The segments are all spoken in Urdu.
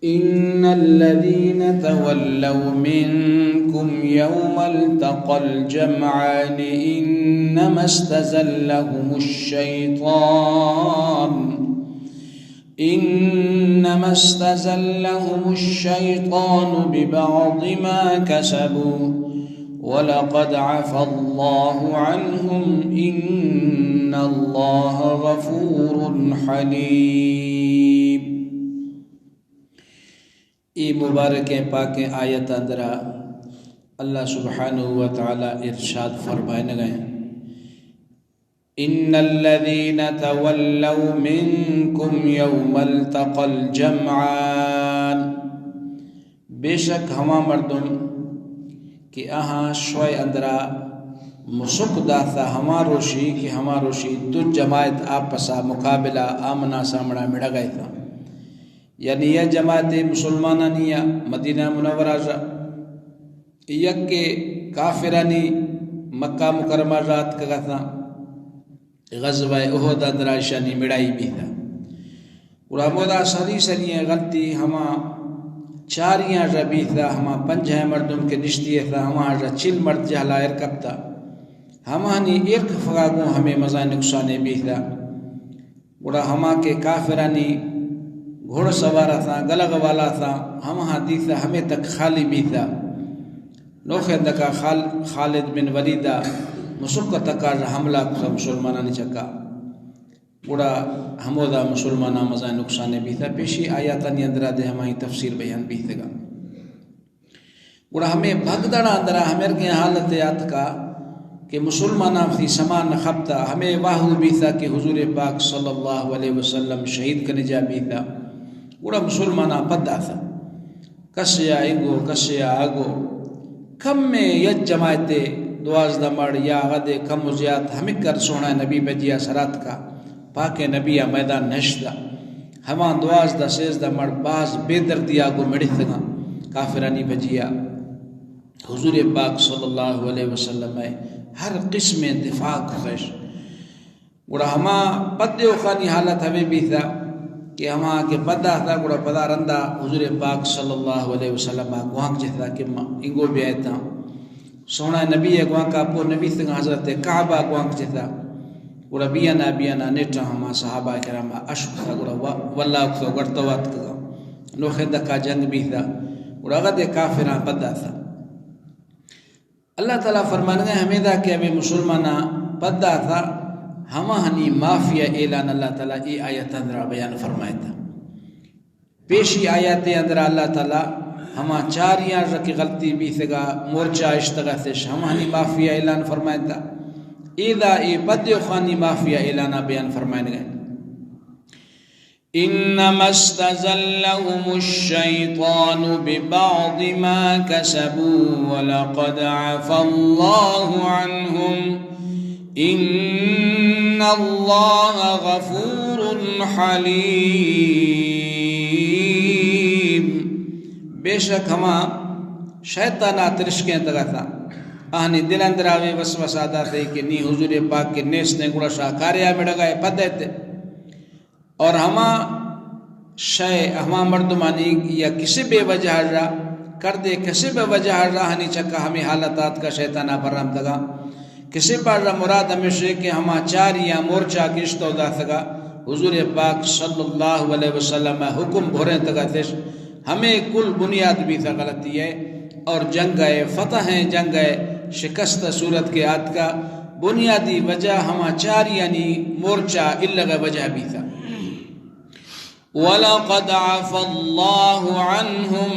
إن الذين تولوا منكم يوم التقى الجمعان إنما استزلهم الشيطان ببعض ما كسبوا ولقد عفى الله عنهم إن الله غفور حليم. ای مبارک پاک آیت اندرا اللہ سبحانہ و تعالی ارشاد فرمائے گئے ان الذین تولوا منکم یوم التقى الجمعان، بے شک ہما مردم کہ اہاں شوئے اندرا مسک داتا ہما روشی کہ ہما روشی دو جماعت آپسا مقابلہ آمنا سامنا مڑا گئے تھا، یعنی یہ جماعت مسلمانانی مدینہ منورہ جا یک کے کافرانی مکہ مکرمہ رات کا تھا غزوہ احد اندرائشانی مڑائی بھی تھا اور ہمودا سری سرییں غلطی ہما چاریاں جا بھی تھا، ہما پنجہ مردم کے نشتی تھا، ہما جا چل مرد جہلا ارکب تھا، ہمانی ایک فغاگوں ہمیں مزہ نقصانے بھی تھا اور ہما کے کافرانی گھوڑ سوارا تھا گلغ والا تھا، ہم ہاتھی تھا ہمیں تک خالی بھی تھا نوخے دکا خالد بن ولیدہ مسکہ تکا حملہ کھا مسلمانانی چکا بڑا ہمودا مسلمانہ مزہ نقصانے بھی تھا. پیشی آیاتانی اندرہ دے ہمیں تفسیر بیان بھی تھا بڑا ہمیں بھگدڑا اندرہ ہمیں کے حالت یاد کا کہ مسلمانہ فی سمان خبتا ہمیں واہو بھی تھا کہ حضور پاک صلی اللہ علیہ وسلم شہید کرنے جا بھی تھا بڑا مسلمانہ پدہ تھا کسیا ایگو کسیا آگو کم میں یک جماعت دوازدہ مڑ یا غدے کم و زیاد ہمیں کر سونا نبی بجیا سرات کا پاک نبی میدان نشدہ ہمان دوازدہ سیزدہ مڑ باز بے دردی آگو مڑت گا کافرانی بجیا حضور پاک صلی اللہ علیہ وسلم ہر قسم اتفاق خوش گوڑا ہما پدے خانی حالت ہمیں بھی تھا کہ ہما کے پدہ تھا گوڑا پدہ رندہ حضور پاک صلی اللہ علیہ وسلم گوانک جتا کہ انگو بھی آئے تھا سونا نبی گوانکا پو نبی تھا حضرت کعبہ گوانک جتا گوڑا بیانا نیٹا ہما صحابہ کرام عشق تھا گوڑا واللہ اکتا گرطوات کا نوخے دکا جنگ بھی تھا گوڑا غد کافران پدہ تھا. اللہ تعالیٰ فرمانے گئے ہمیں دا کہ ہمیں مسلمانہ پدہ تھا ہما ہنی معافیہ اعلان اللہ تعالیٰ ای آیت اندرہ بیان فرمائے تھا. پیشی آیات اندرہ اللہ تعالیٰ ہما چاریاں رکی غلطی بھی تھا مورچہ اشتغاثش ہما ہنی معافیہ اعلان فرمائے تھا ایدہ ای پدیو خانی معافیہ اعلانہ بیان فرمائے گئے انما استزلهم الشيطان ببعض ما كسبوا ولقد عفى الله عنهم ان الله غفور حليم. بے شک ہما شیطانہ ترشکیں تگا تھا آہنی دل اندر آوے وسوسہ داتے کہ نی حضور پاک کے نیس نے گوڑا شاکاریا میں ڈگائے پدے تھے اور ہما ہما مردمانی یا کسی بے وجہ را کر دے کسی بے وجہ را ہنی چکا ہمیں حالتات کا شیطانہ برام دگا کسی پر را مراد ہمیشہ کہ ہما چاری یا مورچہ کشتو دا تگا حضور پاک صلی اللہ علیہ وسلم حکم بھوریں تگا تیش ہمیں کل بنیاد بھی تھا غلطی ہے اور جنگ فتح ہیں جنگ شکست صورت کے آت کا بنیادی وجہ ہما چاری یعنی مورچہ اللہ وجہ بھی تھا. وَلَقَدْ عَفَى اللَّهُ عَنْهُمْ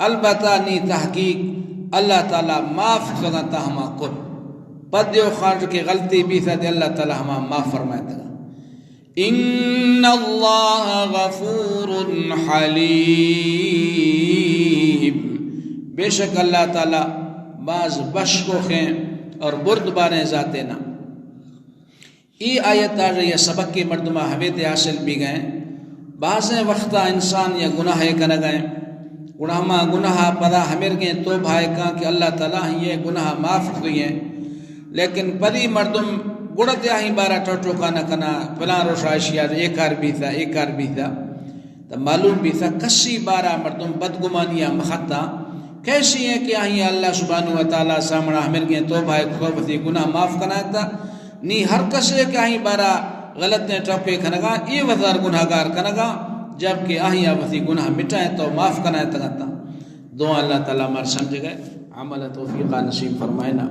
البتہ نی تحقیق اللہ تعالیٰ معاف کرتا ہما کل پدیو خارج کی غلطی بھی تھا اللہ تعالیٰ ہما معاف فرمائے تھا. ان اللہ غفور حلیم، بے شک اللہ تعالیٰ بعض بشکو خیں اور بردباریں ذاتیں نا. ای آیت آ رہی ہے سبق کی مردمہ حویت حاصل بھی گئے بعضیں وقتا انسان یا گناہ کر گئے گناہ پدا ہمیر گئے تو بھائی کہاں کہ اللہ تعالیٰ یہ گناہ معاف ہوئی ہیں لیکن پری مردم گڑت ہی بارہ ٹوٹو کا نہ کنا پلان روشاشیا ایک کار بھی تھا تو معلوم بھی تھا کسی بارہ مردم بدگمانیاں مخطا کیسی ہیں کہ آہیں اللہ سبحانہ وتعالیٰ سامنا ہمیں گئے توبہ خوبتی گناہ معاف کرنا تھا نی ہر کسے کہ آہیں بارہ غلط نے ٹپے کھنگا یہ وزار گناہ گار کنگا جبکہ آہیں وزی گناہ مٹائیں تو معاف کرنا تھا دعا اللہ تعالیٰ مر سمجھ گئے عمل توفیقہ نصیب فرمائنا